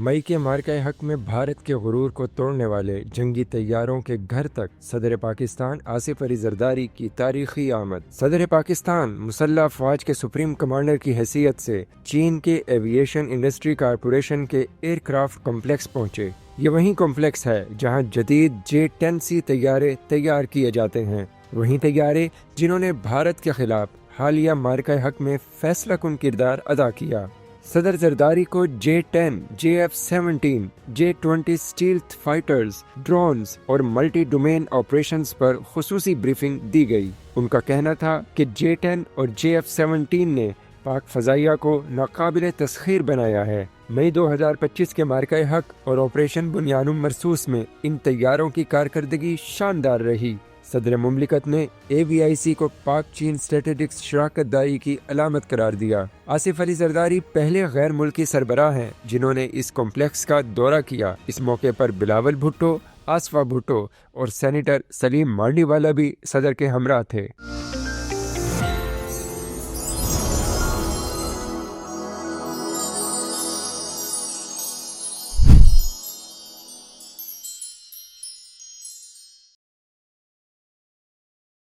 मई के मार्का हक में भारत के गुरूर को तोड़ने वाले जंगी तैयारों के घर तक सदर पाकिस्तान आसिफ अली जरदारी की तारीखी आमद। सदर पाकिस्तान मुसल्लह अफवाज के सुप्रीम कमांडर की हैसियत से चीन के एविएशन इंडस्ट्री कारपोरेशन के एयरक्राफ्ट कॉम्प्लेक्स पहुंचे। ये वही कॉम्प्लेक्स है जहां जदीद J-10C तैयारे तैयार किए जाते हैं, वही तैयारे जिन्होंने भारत के खिलाफ हालिया मार्का हक में फैसला कुन किरदार अदा किया। सदर जरदारी को J-10, JF-17, J-20 stealth fighters, drones और मल्टी डोमेन ऑपरेशंस पर खुसूसी ब्रीफिंग दी गई। उनका कहना था कि J-10 और JF-17 ने पाक फजाइया को नाकाबिले तस्खीर बनाया है। मई 2025 के मार्का हक और ऑपरेशन बुनियानुम मरसूस में इन तैयारों की कारकर्दगी शानदार रही। सदर मुमलिकत ने AVIC को पाक चीन स्ट्रेटेजिक शराकत दारी की अलामत करार दिया। आसिफ अली जरदारी पहले गैर मुल्की सरबराह हैं जिन्होंने इस कॉम्प्लेक्स का दौरा किया। इस मौके पर बिलावल भुट्टो, आसफा भुट्टो और सेनेटर सलीम मांडीवाला भी सदर के हमरा थे।